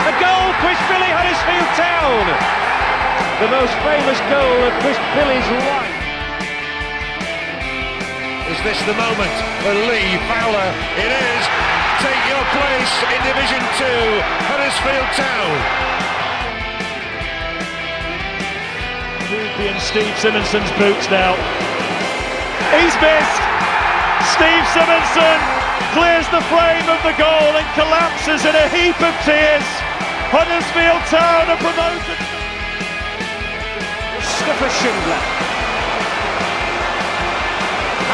A goal, Chris Billy, Huddersfield Town. The most famous goal of Chris Billy's life. Is this the moment for Lee Fowler? It is. Take your place in Division 2, Huddersfield Town. Ruby and Steve Simonson's boots now. He's missed. Steve Simonson clears the frame of the goal and collapses in a heap of tears. Huddersfield Town are promoted. Mustafa Schindler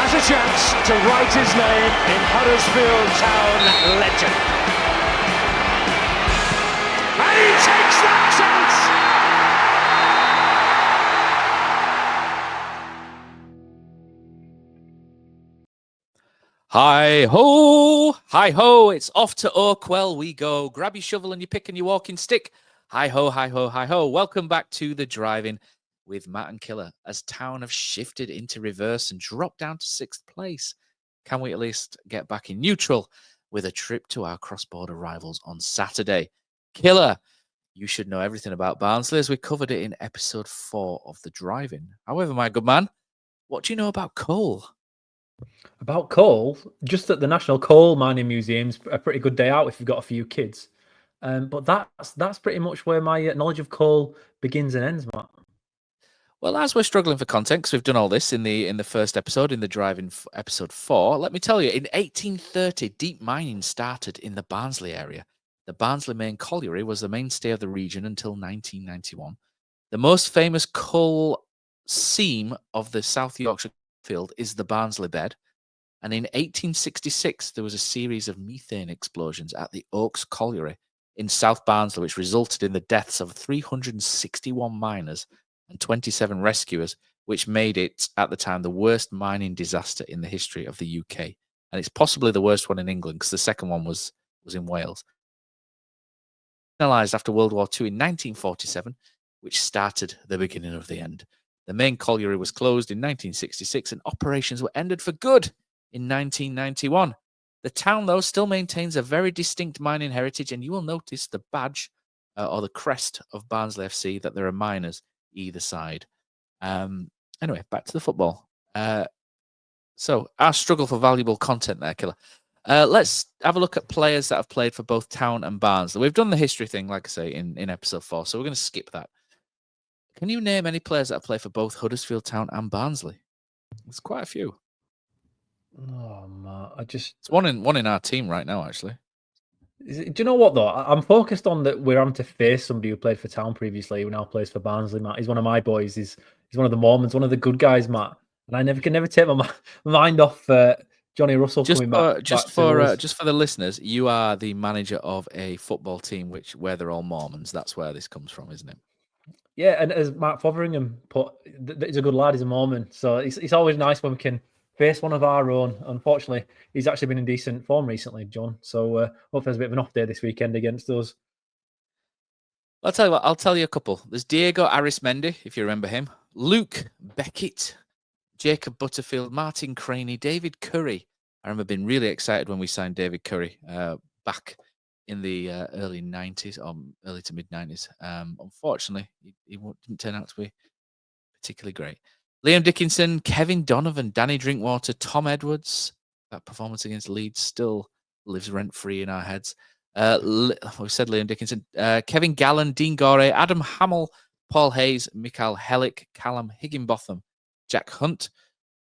has a chance to write his name in Huddersfield Town legend. And he takes that chance! Hi ho, it's off to Oakwell we go. Grab your shovel and your pick and your walking stick. Hi ho, hi ho, hi ho. Welcome back to the drive-in with Matt and Killer as Town have shifted into reverse and dropped down to 6th place. Can we at least get back in neutral with a trip to our cross-border rivals on Saturday? Killer, you should know everything about Barnsley as we covered it in episode 4 of the drive-in. However, my good man, what do you know about coal? About coal, just at the National Coal Mining Museum's a pretty good day out if you've got a few kids. But that's pretty much where my knowledge of coal begins and ends, Matt. Well, as we're struggling for content, because we've done all this in the first episode, in the drive-in episode 4, let me tell you, in 1830, deep mining started in the Barnsley area. The Barnsley Main Colliery was the mainstay of the region until 1991. The most famous coal seam of the South Yorkshire field is the Barnsley bed. And in 1866, there was a series of methane explosions at the Oaks Colliery in South Barnsley, which resulted in the deaths of 361 miners and 27 rescuers, which made it, at the time, the worst mining disaster in the history of the UK. And it's possibly the worst one in England, because the second one was in Wales. Finalised after World War II in 1947, which started the beginning of the end. The main colliery was closed in 1966, and operations were ended for good in 1991. The town, though, still maintains a very distinct mining heritage, and you will notice the badge or the crest of Barnsley FC, that there are miners either side. Anyway, back to the football. So our struggle for valuable content there, Killer. Let's have a look at players that have played for both Town and Barnsley. We've done the history thing, like I say, in episode 4, so we're going to skip that. Can you name any players that have played for both Huddersfield Town and Barnsley? There's quite a few. Oh, man, it's one in our team right now, actually. Do you know what, though? I'm focused on that we're having to face somebody who played for Town previously, who now plays for Barnsley, Matt. He's one of my boys. He's one of the Mormons, one of the good guys, Matt. And I can never take my mind off Johnny Russell coming back. Just for the listeners, you are the manager of a football team where they're all Mormons. That's where this comes from, isn't it? Yeah, and as Mark Fotheringham put, he's a good lad, he's a Mormon. So it's always nice when we can face one of our own. Unfortunately, he's actually been in decent form recently, John. So hopefully there's a bit of an off day this weekend against us. I'll tell you what, I'll tell you a couple. There's Diego Arismendi, if you remember him. Luke Beckett, Jacob Butterfield, Martin Craney, David Curry. I remember being really excited when we signed David Curry back in the early 90s or early to mid 90s. Unfortunately, he didn't turn out to be particularly great. Liam Dickinson, Kevin Donovan, Danny Drinkwater, Tom Edwards. That performance against Leeds still lives rent-free in our heads. We said Liam Dickinson. Kevin Gallen, Dean Gore, Adam Hamill, Paul Hayes, Mikael Hellick, Callum Higginbotham, Jack Hunt.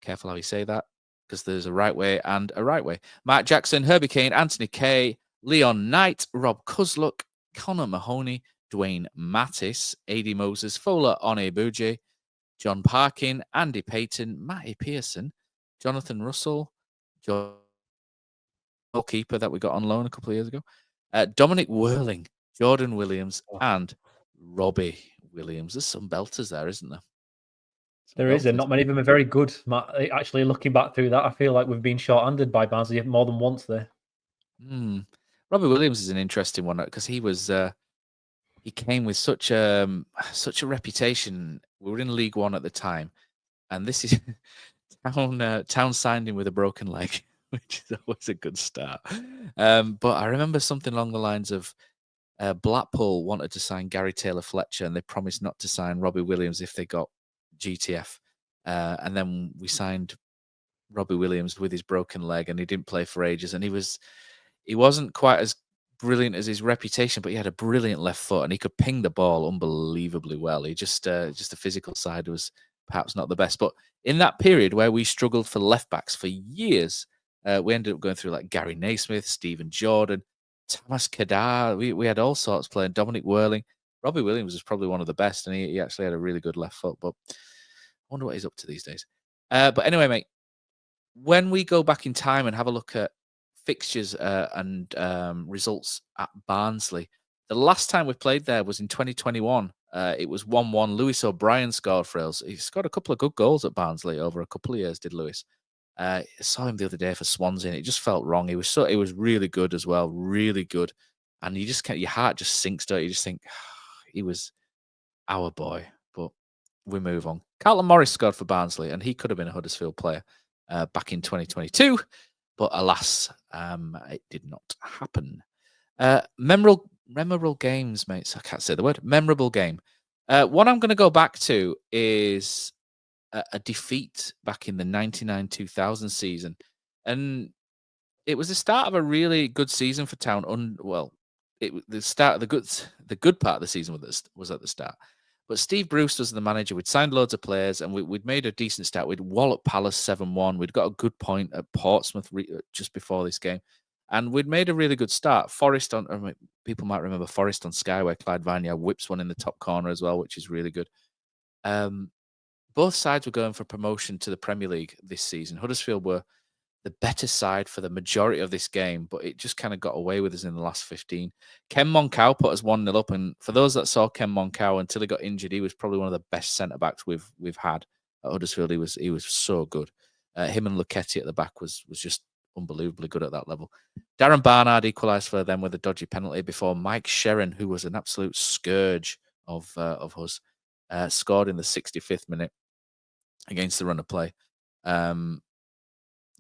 Careful how you say that, because there's a right way and a right way. Mark Jackson, Herbie Kane, Anthony Kay, Leon Knight, Rob Cuzluck, Connor Mahoney, Dwayne Mattis, A.D. Moses, Fola Onebuje, John Parkin, Andy Payton, Matty Pearson, Jonathan Russell, goalkeeper that we got on loan a couple of years ago, Dominic Whirling, Jordan Williams, and Robbie Williams. There's some belters there, isn't there? There is, and not many of them are very good. Matt, actually, looking back through that, I feel like we've been short-handed by Barnsley more than once there. Robbie Williams is an interesting one because he was he came with such a reputation. We were in League One at the time, and this is Town signed him with a broken leg, which is always a good start. But I remember something along the lines of Blackpool wanted to sign Gary Taylor-Fletcher, and they promised not to sign Robbie Williams if they got GTF. And then we signed Robbie Williams with his broken leg, and he didn't play for ages. And he wasn't quite as brilliant as his reputation, but he had a brilliant left foot, and he could ping the ball unbelievably well. He just the physical side was perhaps not the best. But in that period where we struggled for left backs for years, we ended up going through like Gary Naismith, Stephen Jordan, Thomas Kadar. We had all sorts playing. Dominic Whirling. Robbie Williams was probably one of the best, and he actually had a really good left foot. But I wonder what he's up to these days. But anyway, mate, when we go back in time and have a look at fixtures and results at Barnsley, the last time we played there was in 2021. It was 1-1. Lewis O'Brien scored for us. He scored a couple of good goals at Barnsley over a couple of years, did Lewis. I saw him the other day for Swansea, and it just felt wrong. He was really good as well, really good. And you just your heart just sinks, don't you? You just think, he was our boy. But we move on. Carlton Morris scored for Barnsley, and he could have been a Huddersfield player back in 2022. But alas, it did not happen. Memorable games, mates. I can't say the word. Memorable game. What I'm going to go back to is a defeat back in the 99-2000 season. And it was the start of a really good season for Town. The good part of the season was at the start. But Steve Bruce was the manager. We'd signed loads of players, and we'd made a decent start. We'd walloped Palace 7-1. We'd got a good point at Portsmouth just before this game. And we'd made a really good start. People might remember Forest on Sky, where Clyde Vanya whips one in the top corner as well, which is really good. Both sides were going for promotion to the Premier League this season. Huddersfield were the better side for the majority of this game, but it just kind of got away with us in the last 15. Ken Moncau put us 1-0 up, and for those that saw Ken Moncau until he got injured, he was probably one of the best centre-backs we've had at Huddersfield. He was so good. Him and Luchetti at the back was just unbelievably good at that level. Darren Barnard equalised for them with a dodgy penalty before Mike Sherrin, who was an absolute scourge of us, scored in the 65th minute against the run of play.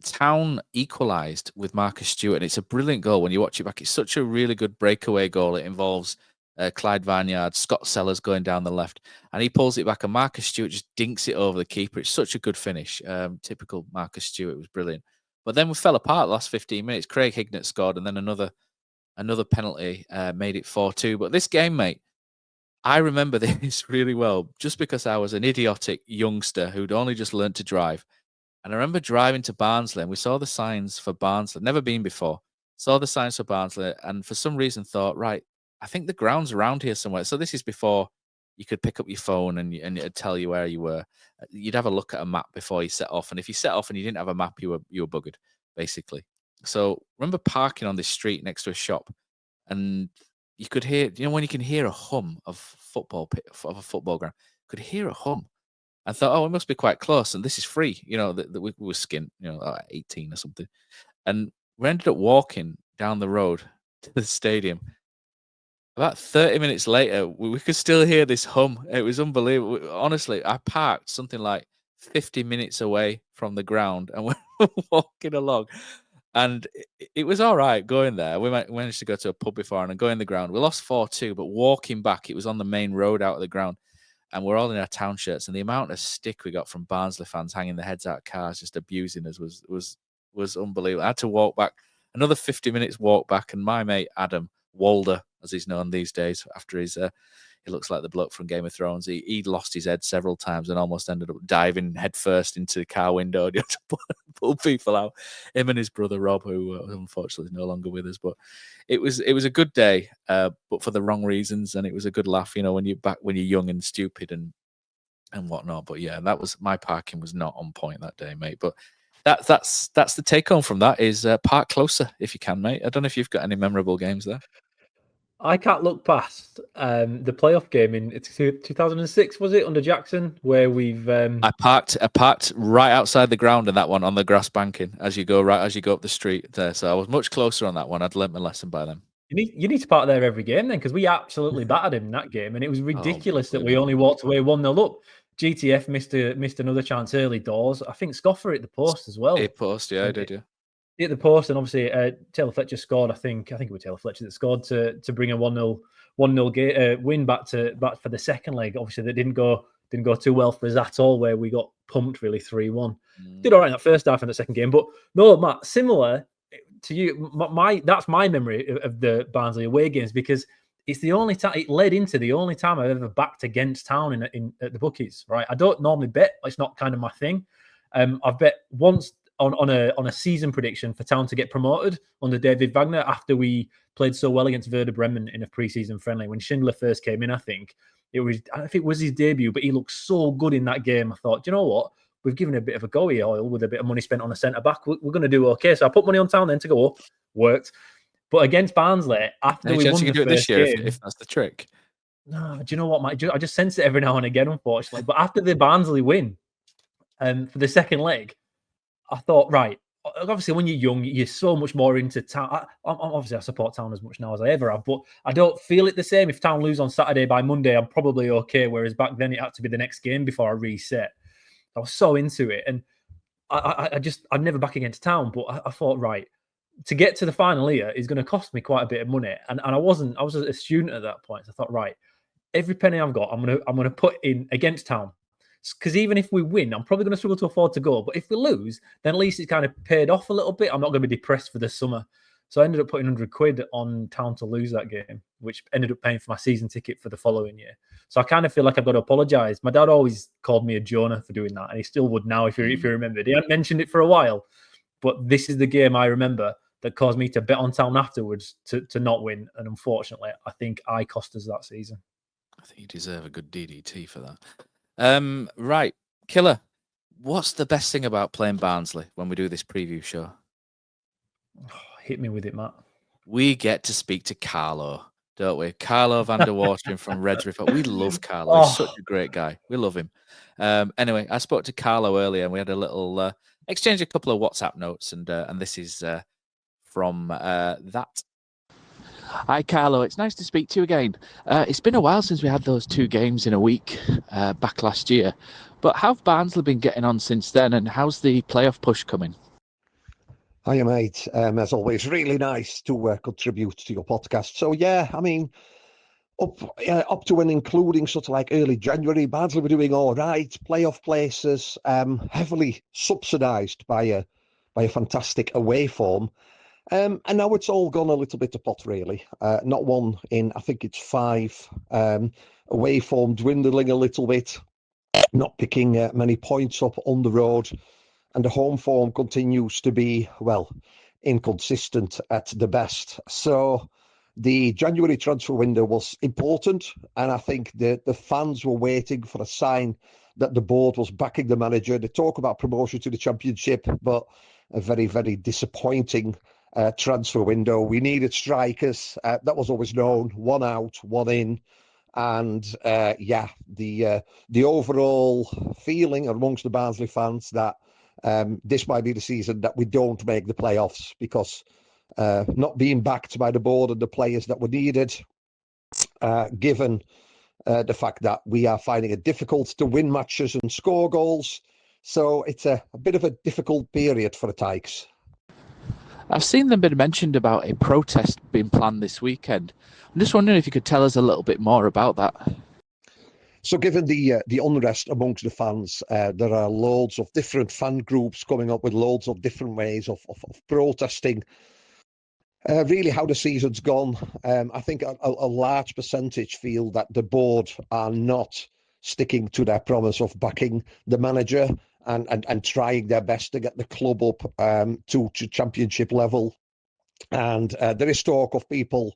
Town equalised with Marcus Stewart, and it's a brilliant goal when you watch it back. It's such a really good breakaway goal. It involves Clyde Vanyard, Scott Sellers going down the left, and he pulls it back, and Marcus Stewart just dinks it over the keeper. It's such a good finish. Typical Marcus Stewart. It was brilliant. But then we fell apart the last 15 minutes. Craig Hignett scored, and then another penalty made it 4-2. But this game, mate, I remember this really well, just because I was an idiotic youngster who'd only just learned to drive. And I remember driving to Barnsley, and we saw the signs for Barnsley. Never been before. Saw the signs for Barnsley, and for some reason thought, right, I think the ground's around here somewhere. So this is before you could pick up your phone and it'd tell you where you were. You'd have a look at a map before you set off. And if you set off and you didn't have a map, you were buggered, basically. So I remember parking on this street next to a shop, and you could hear, when you can hear a hum of a football ground, could hear a hum. I thought, oh, it must be quite close, and this is free. We were skint, 18 or something. And we ended up walking down the road to the stadium. About 30 minutes later, we could still hear this hum. It was unbelievable. Honestly, I parked something like 50 minutes away from the ground, and we're walking along. And it was all right going there. We managed to go to a pub before and go in the ground. We lost 4-2, but walking back, it was on the main road out of the ground. And we're all in our Town shirts, and the amount of stick we got from Barnsley fans hanging their heads out of cars, just abusing us, was unbelievable. I had to walk back another 50 minutes walk back, and my mate Adam Walder, as he's known these days, after his he looks like the bloke from Game of Thrones. He lost his head several times and almost ended up diving headfirst into the car window to pull people out. Him and his brother Rob, who unfortunately is no longer with us. But it was a good day, but for the wrong reasons, and it was a good laugh. When you're young and stupid and whatnot. But yeah, my parking was not on point that day, mate. But that's the take home from that is park closer if you can, mate. I don't know if you've got any memorable games there. I can't look past the playoff game in 2006, was it, under Jackson, where we've... I parked right outside the ground in that one on the grass banking as you go up the street there. So I was much closer on that one. I'd learnt my lesson by then. You need to park there every game then, because we absolutely battered him in that game, and it was ridiculous that we only walked away 1-0 up. GTF missed another chance early doors. I think Scoffer hit the post as well. Hit post, yeah, I did, yeah. hit the post, and obviously Taylor Fletcher scored. I think it was Taylor Fletcher that scored to bring a 1-0 win back for the second leg. Obviously, that didn't go too well for us at all, where we got pumped really 3-1. Did all right in that first half and the second game, but no, Matt, similar to you, that's my memory of the Barnsley away games, because it's the only time it led into the only time I've ever backed against Town at the bookies. Right, I don't normally bet; it's not kind of my thing. I've bet once on a season prediction for Town to get promoted under David Wagner after we played so well against Werder Bremen in a pre-season friendly when Schindler first came in. I think it was his debut, but he looked so good in that game. I thought, do you know what? We've given a bit of a go here, Oil, with a bit of money spent on a centre-back. We're going to do okay. So I put money on Town then to go up. Worked. But against Barnsley, after we won the first this year, game... if that's the trick. No, do you know what, Mike? I just sense it every now and again, unfortunately. But after the Barnsley win for the second leg, I thought, right, obviously when you're young, you're so much more into Town. Obviously, I support Town as much now as I ever have, but I don't feel it the same. If Town lose on Saturday, by Monday, I'm probably okay, whereas back then it had to be the next game before I reset. I was so into it, and I'd never back against Town, but I thought, right, to get to the final here is going to cost me quite a bit of money, and I was a student at that point. So I thought, right, every penny I've got, I'm gonna put in against Town, because even if we win, I'm probably going to struggle to afford to go. But if we lose, then at least it's kind of paid off a little bit. I'm not going to be depressed for the summer. So I ended up putting £100 on Town to lose that game, which ended up paying for my season ticket for the following year. So I kind of feel like I've got to apologise. My dad always called me a Jonah for doing that, and he still would now if you remembered. He hadn't mentioned it for a while, but this is the game I remember that caused me to bet on Town afterwards to not win. And unfortunately, I think I cost us that season. I think you deserve a good DDT for that. Right, Killer, what's the best thing about playing Barnsley when we do this preview show? Hit me with it, Matt. We get to speak to Carlo, don't we? Carlo van der Wateren from Reds Report. We love Carlo. He's such a great guy. We love him. Anyway, I spoke to Carlo earlier, and we had a little exchange, a couple of WhatsApp notes, and this is from that. Hi, Carlo. It's nice to speak to you again. It's been a while since we had those 2 games in a week back last year. But how have Barnsley been getting on since then, and how's the playoff push coming? Hiya, mate. As always, really nice to contribute to your podcast. So, yeah, I mean, up to and including sort of like early January, Barnsley were doing all right. Playoff places, heavily subsidised by a fantastic away form. And now it's all gone a little bit to pot, really. Not one in, I think it's 5. Away form dwindling a little bit, not picking many points up on the road. And the home form continues to be, well, inconsistent at the best. So the January transfer window was important. And I think the fans were waiting for a sign that the board was backing the manager. They talk about promotion to the Championship, but a very, very disappointing transfer window. We needed strikers. That was always known. 1 out, 1 in. And the overall feeling amongst the Barnsley fans that this might be the season that we don't make the playoffs, because not being backed by the board and the players that were needed, given the fact that we are finding it difficult to win matches and score goals. So it's a bit of a difficult period for the Tykes. I've seen them been mentioned about a protest being planned this weekend. I'm just wondering if you could tell us a little bit more about that. So given the unrest amongst the fans, there are loads of different fan groups coming up with loads of different ways of protesting really how the season's gone. I think a large percentage feel that the board are not sticking to their promise of backing the manager and trying their best to get the club up to Championship level. And there is talk of people,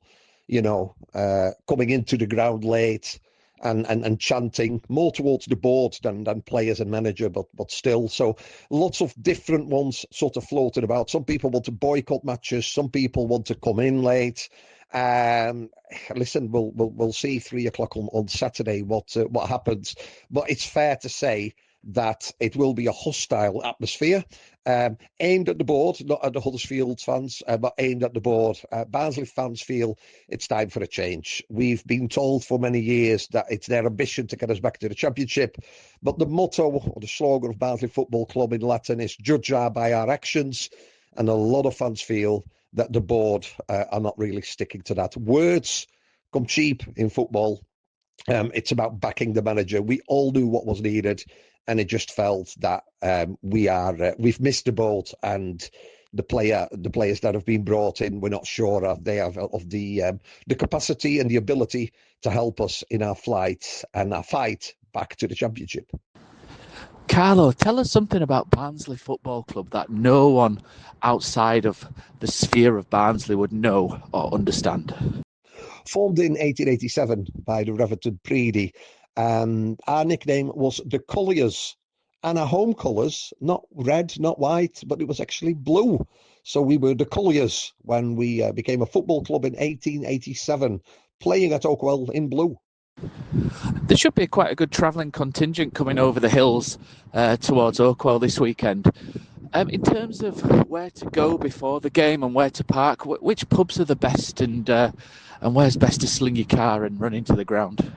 coming into the ground late and chanting more towards the board than players and manager, but still. So lots of different ones sort of floated about. Some people want to boycott matches. Some people want to come in late. Listen, we'll see 3:00 on Saturday what happens. But it's fair to say that it will be a hostile atmosphere, aimed at the board, not at the Huddersfield fans, but aimed at the board. Barnsley fans feel it's time for a change. We've been told for many years that it's their ambition to get us back to the Championship, but the motto or the slogan of Barnsley Football Club in Latin is "Judge our by our actions." and a lot of fans feel that the board are not really sticking to that. Words come cheap in football. It's about backing the manager. We all knew what was needed, and it just felt that we've missed the boat, and the players that have been brought in, we're not sure of they have of the capacity and the ability to help us in our flight and our fight back to the championship. Carlo, tell us something about Barnsley Football Club that no one outside of the sphere of Barnsley would know or understand. Formed in 1887 by the Reverend Preedy, and our nickname was the Colliers, and our home colours, not red, not white, but it was actually blue. So we were the Colliers when we became a football club in 1887, playing at Oakwell in blue. There should be quite a good travelling contingent coming over the hills towards Oakwell this weekend. In terms of where to go before the game and where to park, which pubs are the best, and where's best to sling your car and run into the ground?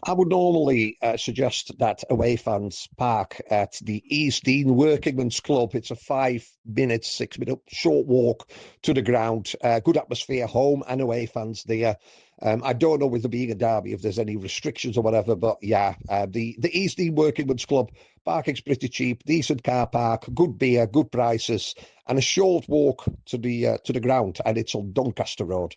I would normally suggest that away fans park at the East Dean Workingmen's Club. It's a 5-minute, 6-minute short walk to the ground. Good atmosphere, home and away fans there. I don't know with there being a derby if there's any restrictions or whatever, but yeah, the East Dean Workingmen's Club, parking's pretty cheap, decent car park, good beer, good prices, and a short walk to the ground, and it's on Doncaster Road.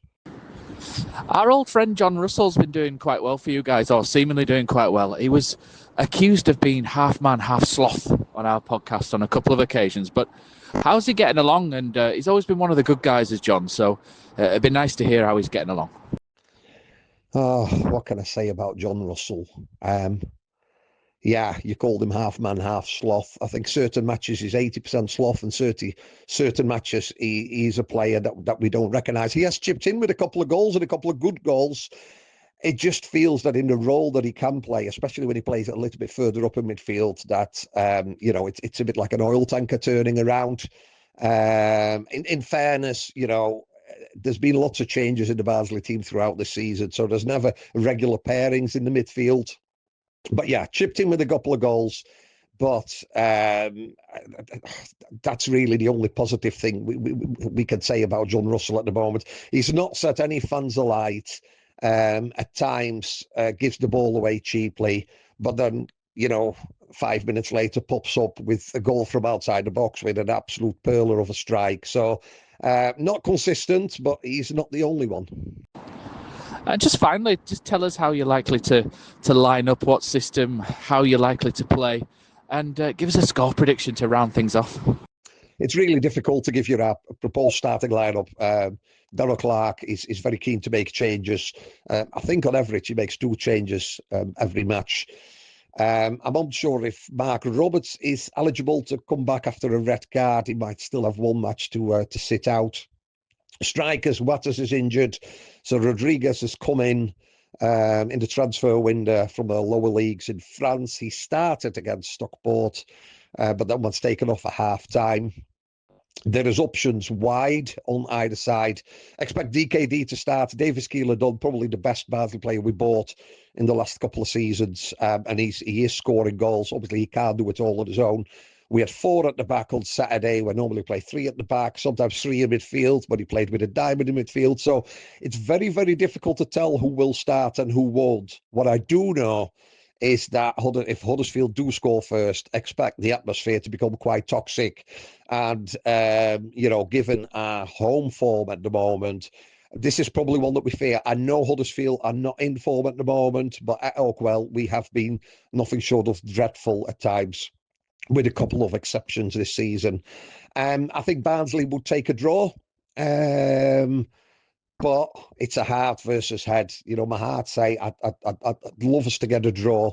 Our old friend John Russell's been doing quite well for you guys, or seemingly doing quite well. He was accused of being half man, half sloth on our podcast on a couple of occasions, but how's he getting along? And he's always been one of the good guys, as John, so it'd be nice to hear how he's getting along. Oh, what can I say about John Russell? Yeah, you called him half man, half sloth. I think certain matches he's 80% sloth, and certain matches he's a player that we don't recognise. He has chipped in with a couple of goals and a couple of good goals. It just feels that in the role that he can play, especially when he plays a little bit further up in midfield, that it's a bit like an oil tanker turning around. In fairness, there's been lots of changes in the Barnsley team throughout the season, so there's never regular pairings in the midfield. But yeah, chipped in with a couple of goals. But that's really the only positive thing we can say about John Russell at the moment. He's not set any fans alight. At times, gives the ball away cheaply. But then, 5 minutes later, pops up with a goal from outside the box with an absolute pearler of a strike. So not consistent, but he's not the only one. And just finally, just tell us how you're likely to line up, what system, how you're likely to play, and give us a score prediction to round things off. It's really difficult to give you a proposed starting lineup. Darrell Clark is very keen to make changes. I think on average he makes 2 changes every match. I'm unsure if Mark Roberts is eligible to come back after a red card. He might still have 1 match to sit out. Strikers, Waters is injured, so Rodriguez has come in the transfer window from the lower leagues in France. He started against Stockport, but that one's taken off at half-time. There is options wide on either side. Expect DKD to start. Davis Keeler-Dunn, probably the best Barnsley player we bought in the last couple of seasons, and he is scoring goals. Obviously, he can't do it all on his own. We had 4 at the back on Saturday. We normally play 3 at the back, sometimes 3 in midfield, but he played with a diamond in midfield. So it's very, very difficult to tell who will start and who won't. What I do know is that if Huddersfield do score first, expect the atmosphere to become quite toxic. And, given our home form at the moment, this is probably one that we fear. I know Huddersfield are not in form at the moment, but at Oakwell, we have been nothing short of dreadful at times, with a couple of exceptions this season. I think Barnsley would take a draw, but it's a heart versus head. My heart say I'd love us to get a draw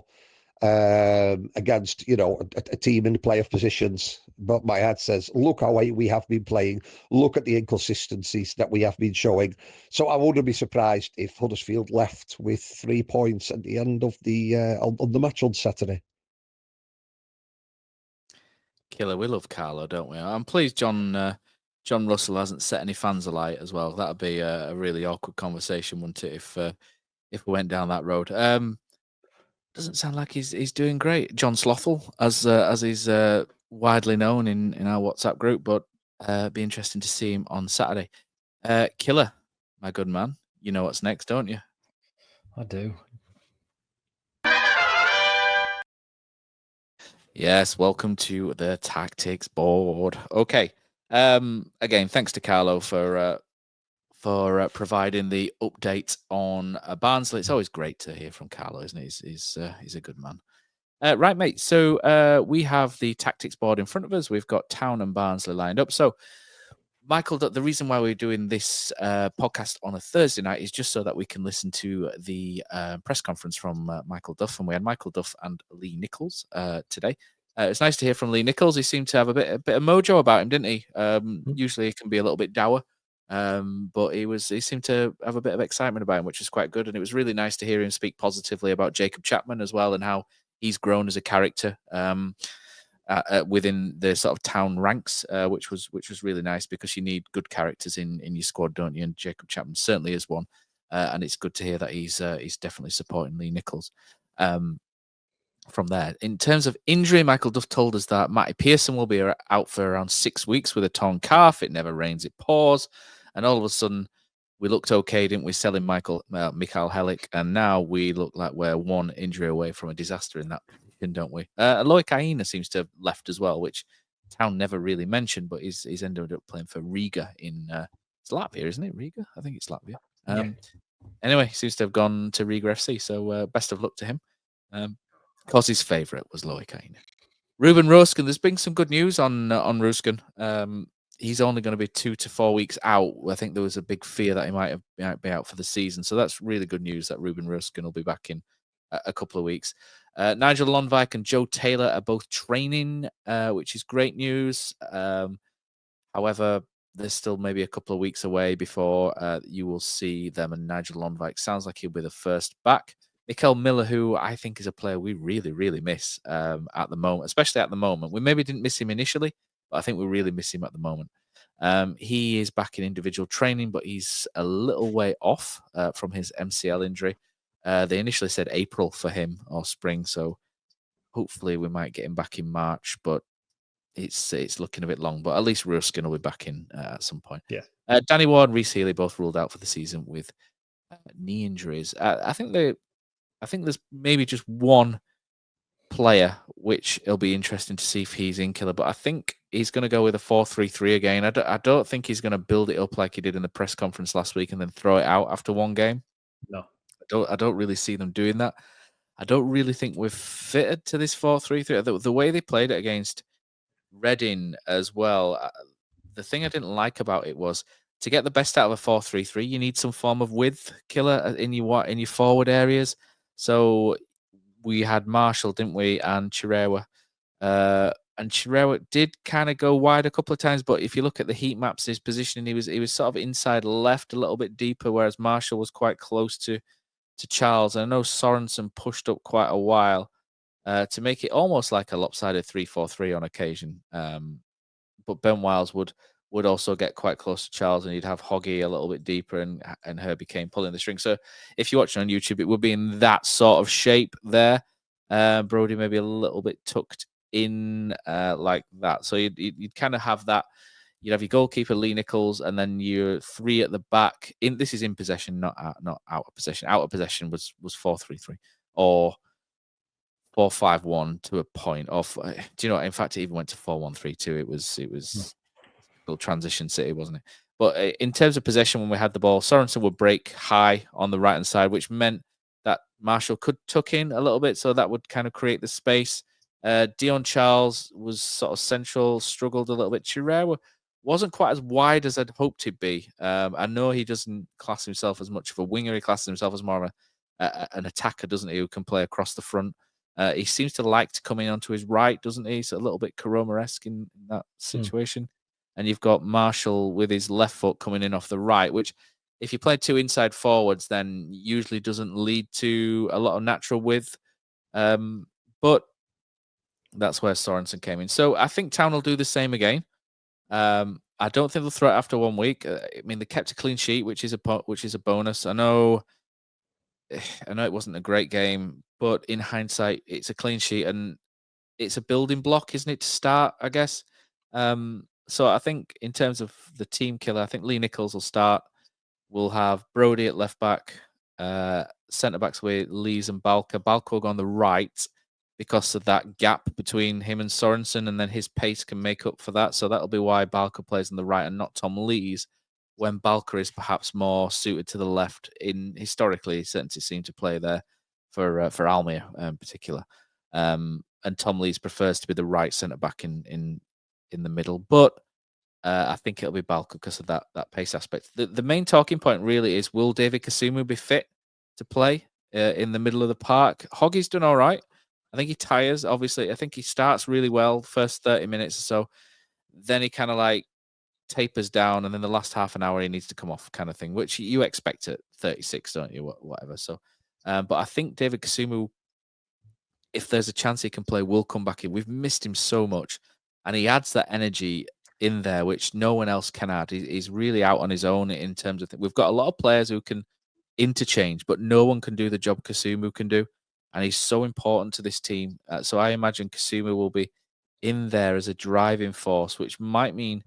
against, a team in the playoff positions. But my head says, look how we have been playing. Look at the inconsistencies that we have been showing. So I wouldn't be surprised if Huddersfield left with 3 points at the end of the on the match on Saturday. Killer, we love Carlo, don't we? I'm pleased John Russell hasn't set any fans alight as well. That'd be a really awkward conversation, wouldn't it, if we went down that road? Doesn't sound like he's doing great. John Slothel, as he's widely known in our WhatsApp group, but Be interesting to see him on Saturday. Killer, my good man, you know what's next, don't you? I do. Yes, welcome to the tactics board. Okay. Again, thanks to Carlo for providing the update on Barnsley. It's always great to hear from Carlo, isn't it? He's a good man. Right, mate. So we have the tactics board in front of us. We've got Town and Barnsley lined up. So, Michael, the reason why we're doing this podcast on a Thursday night is just so that we can listen to the press conference from Michael Duff. And we had Michael Duff and Lee Nichols today. It's nice to hear from Lee Nichols. He seemed to have a bit of mojo about him, didn't he? Usually he can be a little bit dour. But he seemed to have a bit of excitement about him, which is quite good. And it was really nice to hear him speak positively about Jacob Chapman as well and how he's grown as a character within the sort of Town ranks, which was really nice because you need good characters in your squad, don't you? And Jacob Chapman certainly is one. And it's good to hear that he's definitely supporting Lee Nichols. From there, in terms of injury, Michael Duff told us that Matty Pearson will be out for around 6 weeks with a torn calf. It never rains, it pours. And all of a sudden, we looked okay, didn't we, selling Mikael Helik? And now we look like we're one injury away from a disaster in that position, don't we? Loic Aina seems to have left as well, which Town never really mentioned, but he's ended up playing for Riga in it's Latvia, isn't it? Riga? I think it's Latvia. Anyway, he seems to have gone to Riga FC, so best of luck to him. Because his favourite was Loic Aina. Ruben Roskin, there's been some good news on Ruskin. He's only going to be 2 to 4 weeks out. I think there was a big fear that he might be out for the season. So that's really good news that Ruben Ruskin will be back in a couple of weeks. Nigel Lonvike and Joe Taylor are both training, which is great news. However, there's still maybe a couple of weeks away before you will see them. And Nigel Lonvike sounds like he'll be the first back. Mikael Miller, who I think is a player we really, really miss at the moment, especially at the moment. We maybe didn't miss him initially, but I think we really miss him at the moment. He is back in individual training, but he's a little way off from his MCL injury. They initially said April for him or spring, so hopefully we might get him back in March, but it's looking a bit long. But at least Ruskin will be back in at some point. Yeah. Danny Ward and Reece Healy both ruled out for the season with knee injuries. I think there's maybe just one player which it'll be interesting to see if he's in, Killer, but I think he's going to go with a 4-3-3 again. I don't think he's going to build it up like he did in the press conference last week and then throw it out after one game. No. I don't really see them doing that. I don't really think we're fitted to this 4-3-3. The way they played it against Reading as well, the thing I didn't like about it was to get the best out of a 4-3-3, you need some form of width, Killer, in your forward areas. So we had Marshall, didn't we, and Chirewa. And Chirewa did kind of go wide a couple of times, but if you look at the heat maps, his positioning, he was sort of inside left a little bit deeper, whereas Marshall was quite close to Charles. And I know Sorensen pushed up quite a while to make it almost like a lopsided 3-4-3 on occasion. But Ben Wiles would also get quite close to Charles, and he'd have Hoggy a little bit deeper, and Herbie Kane pulling the string. So if you watch it on YouTube, it would be in that sort of shape there. Brody maybe a little bit tucked in like that. So you'd kind of have that. You'd have your goalkeeper Lee Nichols, and then your three at the back. This is in possession, not out of possession. Out of possession was 4-3-3 or 4-5-1 to a point. Or do you know? In fact, it even went to 4-1-3-2. It was transition city, wasn't it? But in terms of possession, when we had the ball, Sorensen would break high on the right hand side, which meant that Marshall could tuck in a little bit, so that would kind of create the space. Dion Charles was sort of central, struggled a little bit. Chirewa wasn't quite as wide as I'd hoped he'd be. I know he doesn't class himself as much of a winger. He classes himself as more of an attacker, doesn't he, who can play across the front. He seems to like to come in onto his right, doesn't he? So a little bit Karoma-esque in that situation. And you've got Marshall with his left foot coming in off the right, which if you play two inside forwards, then usually doesn't lead to a lot of natural width. But that's where Sorensen came in. So I think Town will do the same again. I don't think they'll throw it after 1 week. I mean, they kept a clean sheet, which is a bonus. I know it wasn't a great game, but in hindsight, it's a clean sheet and it's a building block, isn't it, to start, I guess. So I think in terms of the team killer, I think Lee Nichols will start. We'll have Brody at left back, centre backs with Lees and Balka. Balka will go on the right because of that gap between him and Sorensen, and then his pace can make up for that. So that'll be why Balka plays on the right and not Tom Lees, when Balka is perhaps more suited to the left. Historically, he certainly seemed to play there for Almere in particular. And Tom Lees prefers to be the right centre back in the middle, but I think it'll be Balka because of that pace aspect. The main talking point really is, will David Kasumu be fit to play in the middle of the park? Hoggy's done all right. I think he tires, obviously. I think he starts really well, first 30 minutes or so. Then he kind of like tapers down, and then the last half an hour he needs to come off, kind of thing, which you expect at 36, don't you? Whatever. So, but I think David Kasumu, if there's a chance he can play, will come back in. We've missed him so much, and he adds that energy in there, which no one else can add. He's really out on his own in terms of we've got a lot of players who can interchange, but no one can do the job Kasumu can do, and he's so important to this team. So I imagine Kasumu will be in there as a driving force, which might mean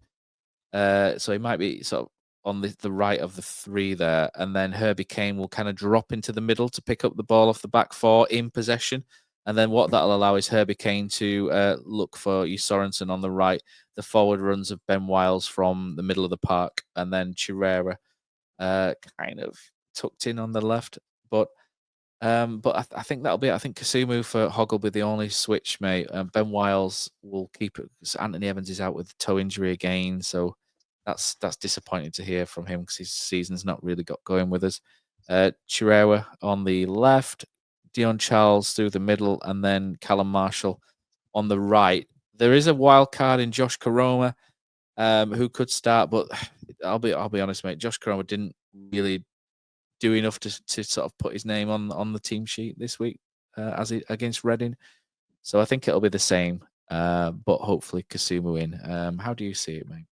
so he might be sort of on the right of the three there, and then Herbie Kane will kind of drop into the middle to pick up the ball off the back four in possession. And then what that'll allow is Herbie Kane to look for Sorensen on the right, the forward runs of Ben Wiles from the middle of the park, and then Chirera kind of tucked in on the left. But I think that'll be it. I think Kasumu for Hogg will be the only switch, mate. Ben Wiles will keep it because Anthony Evans is out with toe injury again. So that's disappointing to hear from him because his season's not really got going with us. Chirera on the left, Dion Charles through the middle, and then Callum Marshall on the right. There is a wild card in Josh Koroma, who could start, but I'll be honest, mate. Josh Koroma didn't really do enough to sort of put his name on the team sheet this week against Reading. So I think it'll be the same, but hopefully Kasumu in. How do you see it, mate?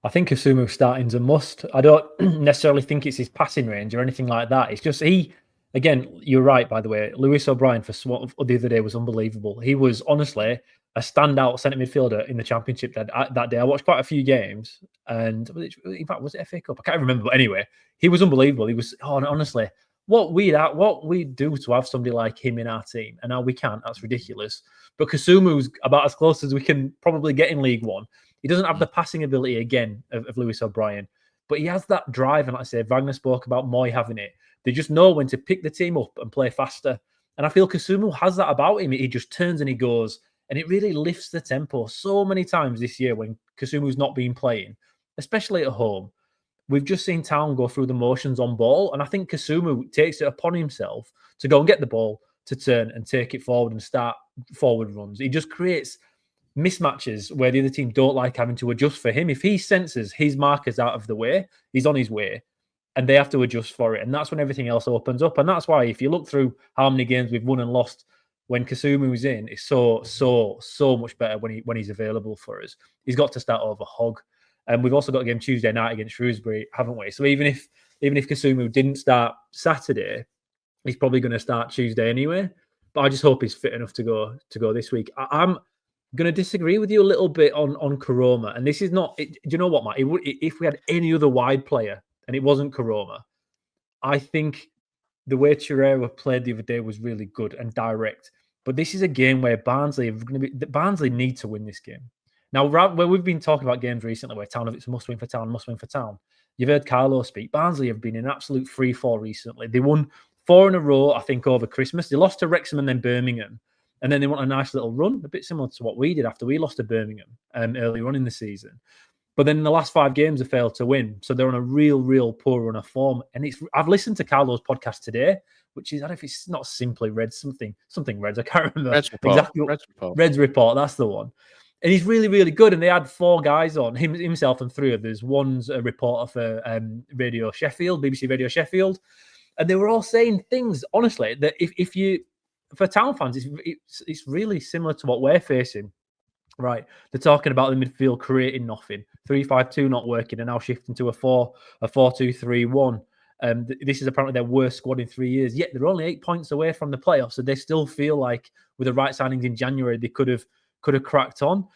I think Kasumu starting's a must. I don't necessarily think it's his passing range or anything like that. It's just again, you're right, by the way. Lewis O'Brien for Swat the other day was unbelievable. He was honestly a standout centre midfielder in the Championship that day. I watched quite a few games, and in fact, was it FA Cup? I can't remember. But anyway, he was unbelievable. He was honestly what we do to have somebody like him in our team, and now we can't. That's ridiculous. But Kasumu's about as close as we can probably get in League One. He doesn't have the passing ability again of Lewis O'Brien, but he has that drive. And like I say, Wagner spoke about Moy having it. They just know when to pick the team up and play faster. And I feel Kasumu has that about him. He just turns and he goes, and it really lifts the tempo. So many times this year when Kasumu's not been playing, especially at home, we've just seen Town go through the motions on ball. And I think Kasumu takes it upon himself to go and get the ball, to turn and take it forward and start forward runs. He just creates mismatches where the other team don't like having to adjust for him. If he senses his marker's out of the way, he's on his way, and they have to adjust for it. And that's when everything else opens up. And that's why if you look through how many games we've won and lost when Kasumu's in, it's so much better when he's available for us. He's got to start over Hogg. And we've also got a game Tuesday night against Shrewsbury, haven't we? So even if Kasumu didn't start Saturday, he's probably going to start Tuesday anyway. But I just hope he's fit enough to go this week. I'm going to disagree with you a little bit on Koroma. And this is not... do you know what, Matt? If we had any other wide player and it wasn't Koroma, I think the way Chirera played the other day was really good and direct. But this is a game where Barnsley need to win this game. Now, where we've been talking about games recently where Town, if it's a must win for Town. You've heard Carlo speak. Barnsley have been in absolute free fall recently. They won 4 in a row, I think, over Christmas. They lost to Wrexham and then Birmingham. And then they want a nice little run, a bit similar to what we did after we lost to Birmingham earlier on in the season. But then in the last 5 games, they failed to win. So they're on a real poor run of form. And I've listened to Carlo's podcast today, which is, I don't know if it's not Simply Reds, something Reds. I can't remember exactly. Reds Report, that's the one. And he's really good. And they had 4 guys on, himself and 3 others. One's a reporter for Radio Sheffield, BBC Radio Sheffield. And they were all saying things, honestly, that if you... For Town fans, it's really similar to what we're facing, right? They're talking about the midfield creating nothing, 3-5-2 not working, and now shifting to a 4-2-3-1. This is apparently their worst squad in 3 years. Yet they're only 8 points away from the playoffs, so they still feel like with the right signings in January they could have cracked on.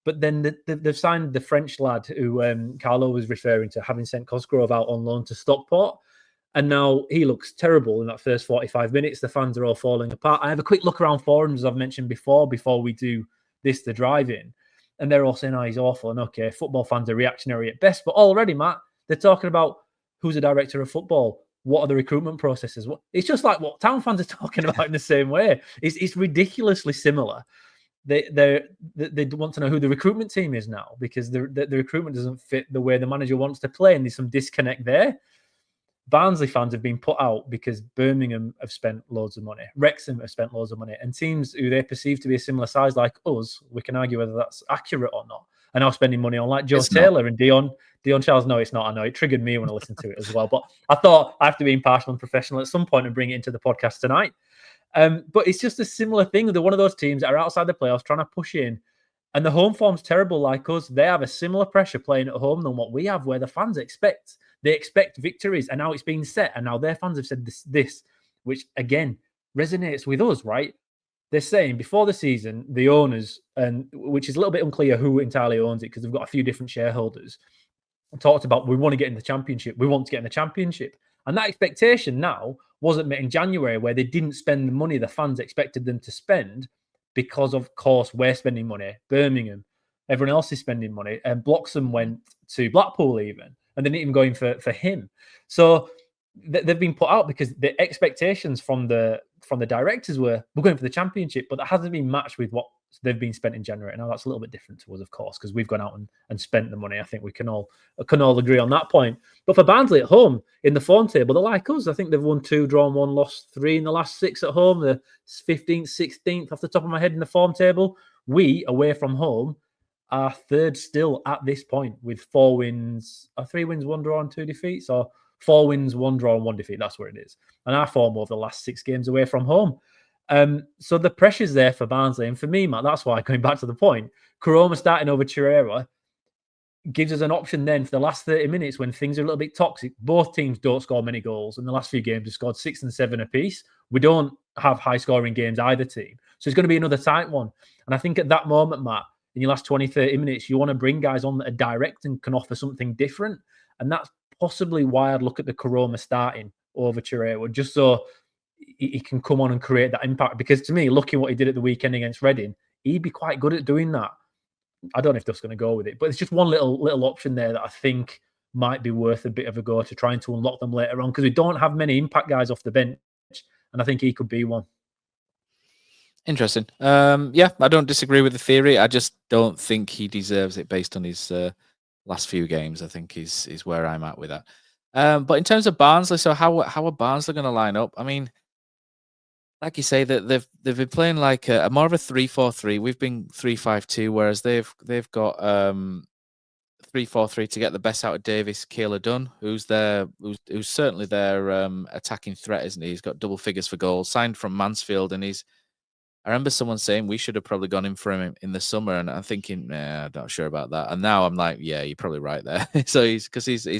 But then they've signed the French lad who Carlo was referring to, having sent Cosgrove out on loan to Stockport. And now he looks terrible in that first 45 minutes. The fans are all falling apart. I have a quick look around forums, as I've mentioned before we do the drive-in. And they're all saying, oh, he's awful. And okay, football fans are reactionary at best. But already, Matt, they're talking about who's the director of football. What are the recruitment processes? It's just like what Town fans are talking about in the same way. It's ridiculously similar. They want to know who the recruitment team is now, because the recruitment doesn't fit the way the manager wants to play, and there's some disconnect there. Barnsley fans have been put out because Birmingham have spent loads of money. Wrexham have spent loads of money. And teams who they perceive to be a similar size like us, we can argue whether that's accurate or not, are now spending money on like Joe Taylor and Dion Charles. No, it's not. I know it triggered me when I listened to it as well. But I thought I have to be impartial and professional at some point and bring it into the podcast tonight. But it's just a similar thing. They're one of those teams that are outside the playoffs trying to push in. And the home form's terrible like us. They have a similar pressure playing at home than what we have, where the fans expect. They expect victories, and now it's been set, and now their fans have said this, which again resonates with us, right? They're saying before the season, the owners, and which is a little bit unclear who entirely owns it because they've got a few different shareholders, talked about we want to get in the championship. We want to get in the championship. And that expectation now wasn't met in January, where they didn't spend the money the fans expected them to spend because, of course, we're spending money. Birmingham, everyone else is spending money. And Bloxham went to Blackpool even. And they didn't even go in for him. So they've been put out because the expectations from the directors were, we're going for the championship, but that hasn't been matched with what they've been spent in January. Now that's a little bit different to us, of course, because we've gone out and spent the money. I think we can all agree on that point. But for Barnsley at home, in the form table, they're like us. I think they've won 2, drawn 1, lost 3 in the last 6 at home. They're 15th, 16th off the top of my head in the form table. We, away from home, are third still at this point with 4 wins, 3 wins, 1 draw and 2 defeats, or 4 wins, 1 draw and 1 defeat. That's where it is. And our form over the last 6 games away from home. So the pressure's there for Barnsley. And for me, Matt, that's why, going back to the point, Koroma starting over Chirera gives us an option then for the last 30 minutes when things are a little bit toxic. Both teams don't score many goals. In the last few games, they've scored 6 and 7 apiece. We don't have high-scoring games either team. So it's going to be another tight one. And I think at that moment, Matt, in your last 20, 30 minutes, you want to bring guys on that are direct and can offer something different. And that's possibly why I'd look at the Koroma starting over Chirera, just so he can come on and create that impact. Because to me, looking what he did at the weekend against Reading, he'd be quite good at doing that. I don't know if Duff's going to go with it, but it's just one little option there that I think might be worth a bit of a go to trying to unlock them later on, because we don't have many impact guys off the bench, and I think he could be one. Interesting. Yeah, I don't disagree with the theory. I just don't think he deserves it based on his last few games. I think is where I'm at with that. But in terms of Barnsley, so how are Barnsley going to line up? I mean, like you say, that they've been playing like a more of a 3-4-3. We've been 3-5-2, whereas they've got 3-4-3 to get the best out of Davis Keeler-Dunn, who's certainly their attacking threat, isn't he? He's got double figures for goals, signed from Mansfield, and I remember someone saying we should have probably gone in for him in the summer, and I'm thinking, I'm not sure about that. And now I'm like, yeah, you're probably right there. So he's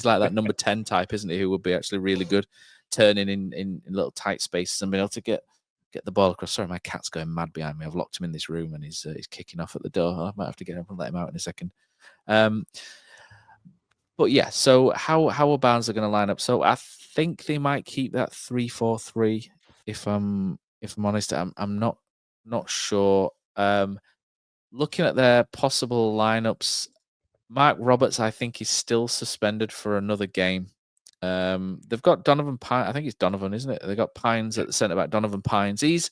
like that number 10 type, isn't he? Who would be actually really good turning in little tight spaces and being able to get the ball across. Sorry, my cat's going mad behind me. I've locked him in this room and he's kicking off at the door. I might have to get up and let him out in a second. But yeah, so how are Barnsley going to line up? So I think they might keep that 3-4-3. If I'm honest, I'm not sure. Looking at their possible lineups, Mark Roberts, I think, is still suspended for another game. They've got Donovan Pines. I think it's Donovan, isn't it? They've got Pines at the centre back. Donovan Pines. He's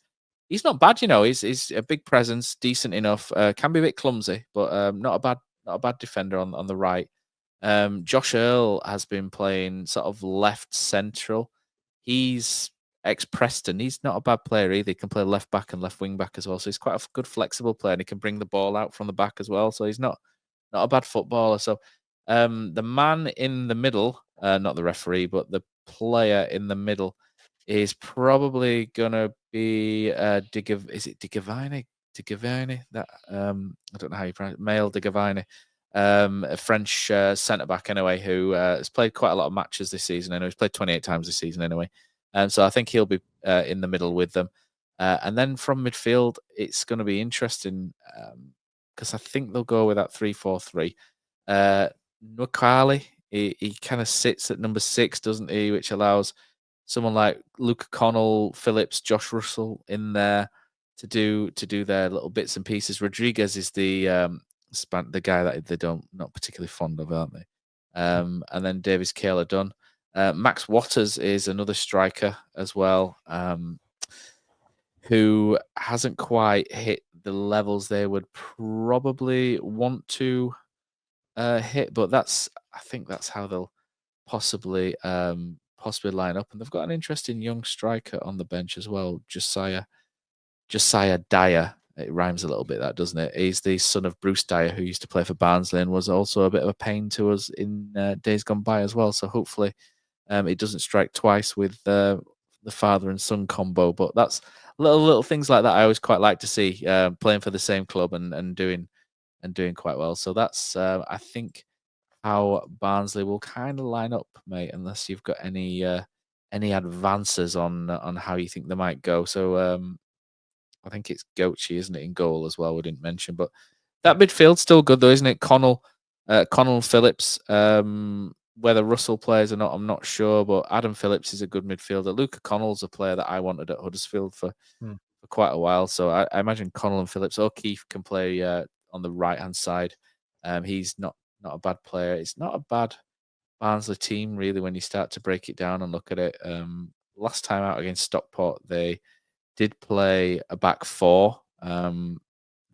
not bad, you know. He's a big presence, decent enough. Can be a bit clumsy, but not a bad defender on the right. Josh Earl has been playing sort of left central. He's ex-Preston. He's not a bad player either. He can play left back and left wing back as well. So he's quite a good flexible player, and he can bring the ball out from the back as well. So he's not a bad footballer. So the man in the middle, not the referee, but the player in the middle is probably gonna be is it Digavine? That I don't know how you pronounce it. Mail Digavine. A French centre back anyway, who has played quite a lot of matches this season. I know he's played 28 times this season anyway. So I think he'll be in the middle with them. And then from midfield, it's going to be interesting. because I think they'll go with that 3-4-3. Nwakali, he kind of sits at number 6, doesn't he? Which allows someone like Luke Connell, Phillips, Josh Russell in there to do their little bits and pieces. Rodriguez is the guy that they're not particularly fond of, aren't they? And then Davis Kayla done. Max Waters is another striker as well, who hasn't quite hit the levels they would probably want to hit, but I think that's how they'll possibly line up. And they've got an interesting young striker on the bench as well, Josiah Dyer. It rhymes a little bit, that, doesn't it? He's the son of Bruce Dyer, who used to play for Barnsley and was also a bit of a pain to us in days gone by as well. So hopefully it doesn't strike twice with the father and son combo. But that's little things like that I always quite like to see, playing for the same club and doing quite well. So that's I think how Barnsley will kind of line up, mate, unless you've got any advances on how you think they might go. So I think it's Gochi, isn't it, in goal as well? We didn't mention, but that midfield's still good though, isn't it? Connell and Phillips. Whether Russell plays or not, I'm not sure, but Adam Phillips is a good midfielder. Luca Connell's a player that I wanted at Huddersfield for quite a while, so I imagine Connell and Phillips. O'Keefe can play on the right hand side. He's not a bad player. It's not a bad Barnsley team really when you start to break it down and look at it. Last time out against Stockport, they did play a back 4.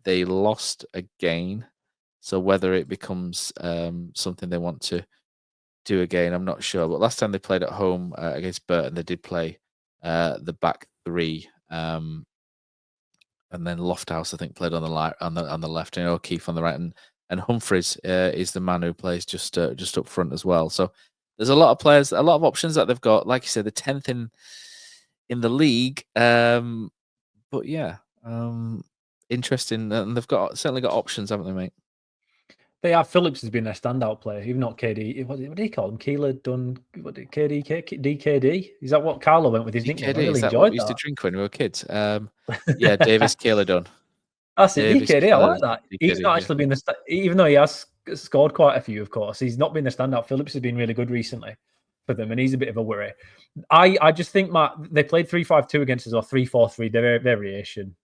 They lost again, so whether it becomes something they want to do again, I'm not sure. But last time they played at home against Burton, they did play the back 3, and then Lofthouse, I think, played on the left, and O'Keefe on the right, and Humphreys is the man who plays just up front as well. So there's a lot of players, a lot of options that they've got. Like you said, the 10th in the league. But yeah, interesting, and they've certainly got options, haven't they, mate? They have. Phillips has been their standout player, even not KD. What did he call him? Keeler Dunn. What did DKD? Is that what Carlo went with his nickname? I really is that enjoyed what we used to drink when we were kids? Yeah, Davis Kayla Dunn. That's it, DKD. I like that. DKD, He's not actually been even though he has scored quite a few, of course, he's not been the standout. Phillips has been really good recently for them, and he's a bit of a worry. I just think, Matt, they played 3-5-2 against us, or 3-4-3, their variation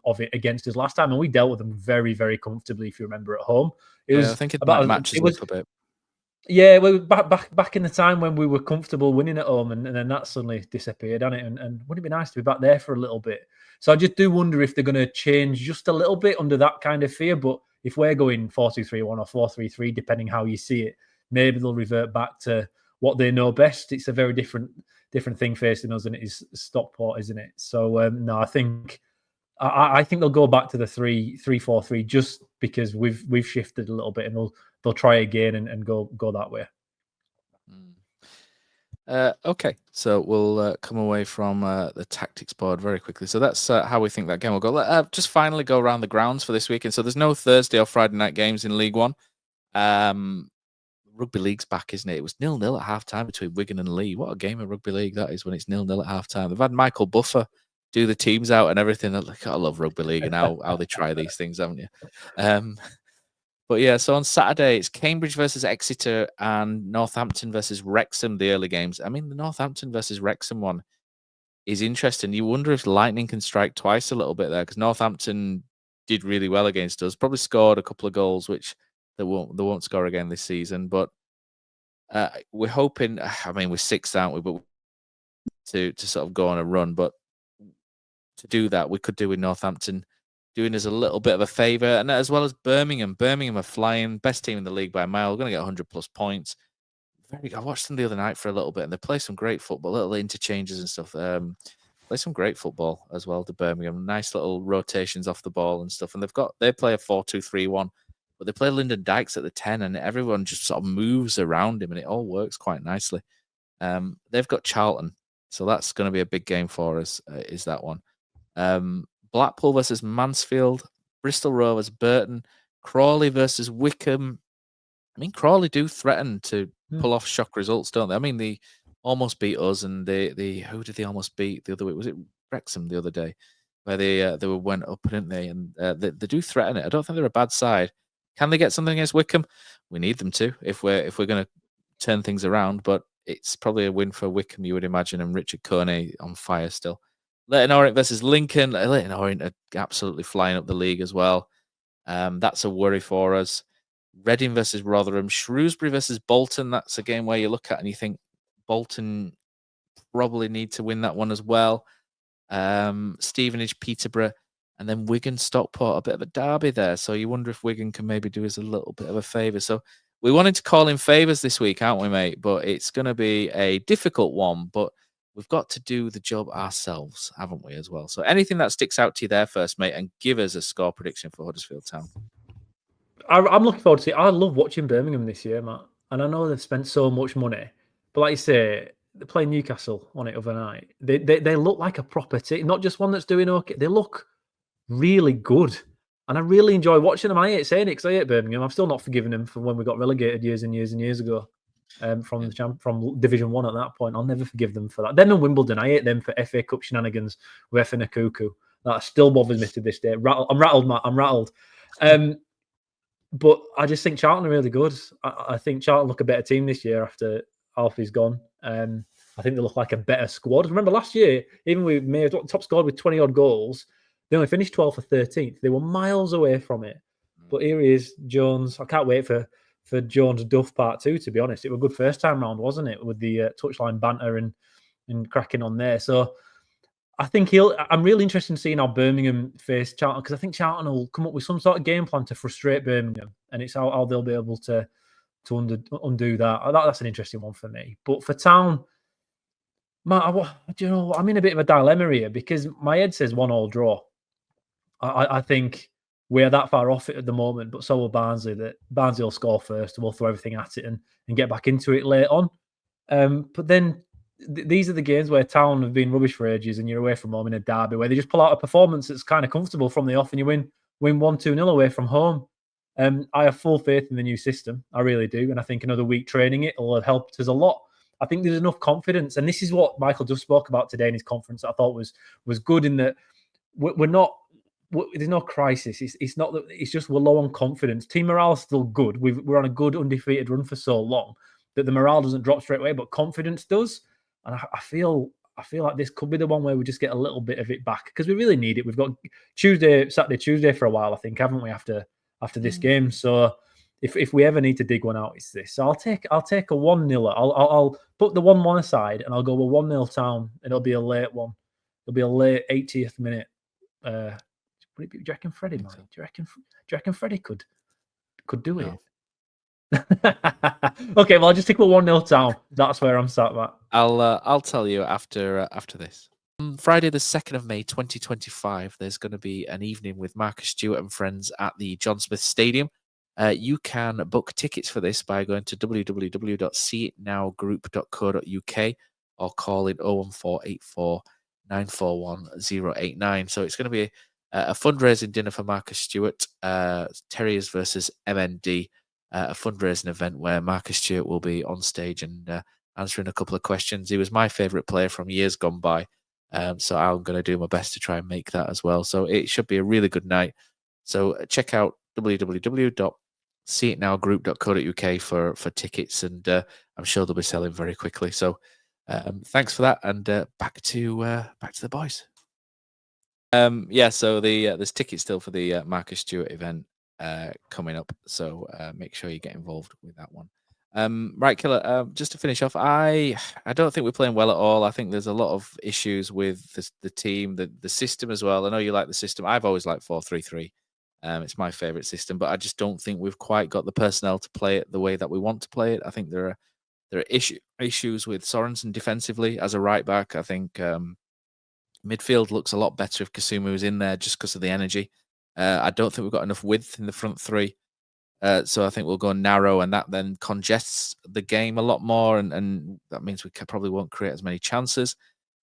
of it against us last time, and we dealt with them very, very comfortably, if you remember, at home. It was I think it matches a little bit. Yeah, well, back in the time when we were comfortable winning at home, and then that suddenly disappeared, hasn't it? And wouldn't it be nice to be back there for a little bit? So I just do wonder if they're going to change just a little bit under that kind of fear. But if we're going 4-2-3-1 or 4-3-3, depending how you see it, maybe they'll revert back to what they know best. It's a very different thing facing us than it is Stockport, isn't it? So no, I think they'll go back to the 3-4-3 just because we've shifted a little bit, and they'll try again and go that way. Okay, so we'll come away from the tactics board very quickly. So that's how we think that game will go. Let's just finally go around the grounds for this weekend. So there's no Thursday or Friday night games in League One. Rugby League's back, isn't it? It was 0-0 at half-time between Wigan and Lee. What a game of Rugby League that is when it's 0-0 at half-time. They've had Michael Buffer do the teams out and everything. Like, I love Rugby League and how they try these things, haven't you? But yeah, so on Saturday, it's Cambridge versus Exeter and Northampton versus Wrexham, the early games. I mean, the Northampton versus Wrexham one is interesting. You wonder if lightning can strike twice a little bit there, because Northampton did really well against us, probably scored a couple of goals, which they won't score again this season. But we're hoping, I mean, we're 6th, aren't we? But to sort of go on a run. But to do that, we could do with Northampton doing us a little bit of a favour, and as well as Birmingham. Birmingham are flying, best team in the league by a mile, going to get 100+ points. I watched them the other night for a little bit, and they play some great football, little interchanges and stuff. Play some great football as well to Birmingham. Nice little rotations off the ball and stuff. And they play a 4-2-3-1, but they play Lyndon Dykes at the 10, and everyone just sort of moves around him, and it all works quite nicely. They've got Charlton, so that's going to be a big game for us. Is that one? Blackpool versus Mansfield, Bristol Rovers, Burton, Crawley versus Wickham. I mean, Crawley do threaten to pull off shock results, don't they? I mean, they almost beat us, and who did they almost beat the other week? Was it Wrexham the other day? where they went up, didn't they? And they do threaten it. I don't think they're a bad side. Can they get something against Wycombe? We need them to if we're going to turn things around. But it's probably a win for Wycombe, you would imagine, and Richard Coney on fire still. Leighton Orient versus Lincoln. Leighton Orient are absolutely flying up the league as well. That's a worry for us. Reading versus Rotherham. Shrewsbury versus Bolton. That's a game where you look at and you think Bolton probably need to win that one as well. Stevenage, Peterborough, and then Wigan, Stockport, a bit of a derby there. So you wonder if Wigan can maybe do us a little bit of a favour. So we wanted to call in favours this week, aren't we, mate? But it's going to be a difficult one, but we've got to do the job ourselves, haven't we, as well? So anything that sticks out to you there first, mate, and give us a score prediction for Huddersfield Town. I'm looking forward to it. I love watching Birmingham this year, Matt. And I know they've spent so much money. But like you say, they're playing Newcastle on it overnight. They look like a proper team, not just one that's doing okay. They look really good. And I really enjoy watching them. I hate saying it because I hate Birmingham. I've still not forgiven them for when we got relegated years and years and years ago from Division 1 at that point. I'll never forgive them for that. Them and Wimbledon, I hate them for FA Cup shenanigans with effing a cuckoo. That still bothers me to this day. I'm rattled, Matt. I'm rattled. But I just think Charlton are really good. I think Charlton look a better team this year after Alfie's gone. I think they look like a better squad. Remember last year, even with May top scored with 20-odd goals, they only finished 12th or 13th. They were miles away from it. But here he is, Jones. I can't wait for Jones Duff Part 2, to be honest. It was a good first time round, wasn't it? With the touchline banter and cracking on there. So I think I'm really interested in seeing how Birmingham face Charlton, because I think Charlton will come up with some sort of game plan to frustrate Birmingham, and it's how they'll be able to undo that. That's an interesting one for me. But for Town, Matt, do you know, I'm in a bit of a dilemma here because my head says 1-1 draw. I think we're that far off it at the moment, but so will Barnsley. That Barnsley will score first, and we'll throw everything at it and get back into it late on. But then these are the games where Town have been rubbish for ages, and you're away from home in a derby where they just pull out a performance that's kind of comfortable from the off, and you win 1-2-0 away from home. I have full faith in the new system. I really do. And I think another week training it will have helped us a lot. I think there's enough confidence. And this is what Michael just spoke about today in his conference that I thought was good, in that there's no crisis. It's not that, it's just we're low on confidence. Team morale is still good. We're on a good undefeated run for so long that the morale doesn't drop straight away, but confidence does. And I feel like this could be the one where we just get a little bit of it back, because we really need it. We've got Saturday, Tuesday for a while, I think, haven't we, after this game? So if we ever need to dig one out, it's this. So I'll take a 1-0. I'll put the 1-1 aside and I'll go with 1-0 Town. It'll be a late one. It'll be a late 80th minute. Do you reckon Freddie, man? Do you reckon Freddie could do it? Okay, well, I'll just stick with 1-0 Town. That's where I'm sat, Matt. I'll tell you after this. Friday, the 2nd of May, 2025, there's going to be an evening with Marcus Stewart and friends at the John Smith Stadium. You can book tickets for this by going to www.seeitnowgroup.co.uk or call in 01484 941 089. So it's going to be a fundraising dinner for Marcus Stewart, Terriers versus MND, a fundraising event where Marcus Stewart will be on stage and answering a couple of questions. He was my favourite player from years gone by. So I'm going to do my best to try and make that as well. So it should be a really good night. So check out www.seeitnowgroup.co.uk for tickets, and I'm sure they'll be selling very quickly. So thanks for that, and back to the boys. So there's tickets still for the Marcus Stewart event coming up. So make sure you get involved with that one. Right, Killer, just to finish off, I don't think we're playing well at all. I think there's a lot of issues with the team, the system as well. I know you like the system. I've always liked 4-3-3. It's my favourite system, but I just don't think we've quite got the personnel to play it the way that we want to play it. I think there are issues with Sorensen defensively as a right back. I think midfield looks a lot better if Kasuma was in there just because of the energy. I don't think we've got enough width in the front three. So I think we'll go narrow, and that then congests the game a lot more, and that means we probably won't create as many chances.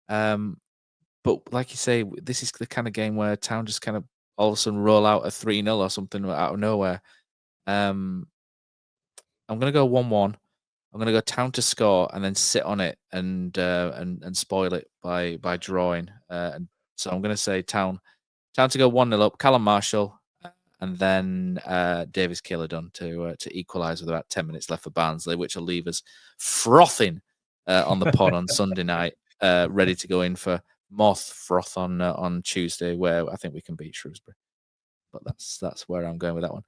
But like you say, this is the kind of game where Town just kind of all of a sudden roll out a 3-0 or something out of nowhere. I'm going to go 1-1. I'm going to go Town to score and then sit on it and spoil it by drawing and So I'm going to say Town to go 1-0 up. Callum Marshall, and then Davis Keeler-Dunn to equalise with about 10 minutes left for Barnsley, which will leave us frothing on the pod on Sunday night, ready to go in for more froth on Tuesday, where I think we can beat Shrewsbury. But that's where I'm going with that one.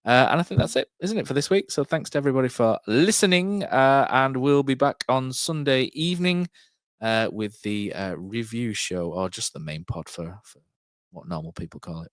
And I think that's it, isn't it, for this week? So thanks to everybody for listening. And we'll be back on Sunday evening with the review show, or just the main pod for what normal people call it.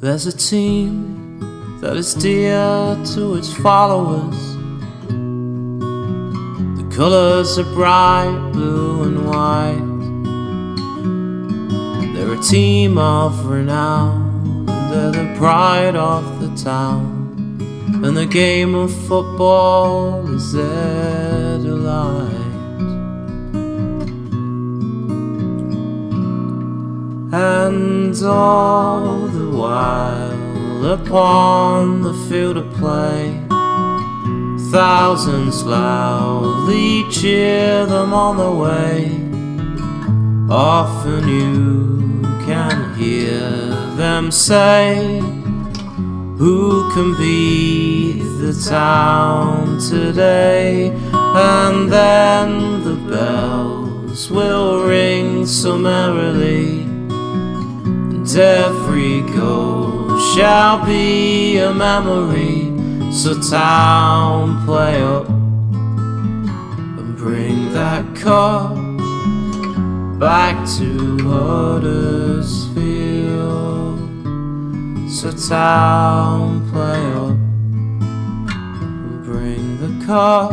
There's a team that is dear to its followers. The colours are bright blue and white. They're a team of renown, and they're the pride of the town. And the game of football is their delight. And all the while upon the field of play, thousands loudly cheer them on the way. Often you can hear them say, who can beat the town today? And then the bells will ring so merrily, and every goal shall be a memory. So town, play up and bring that cup back to Huddersfield. So town, play up and bring the cup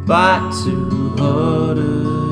back to Huddersfield.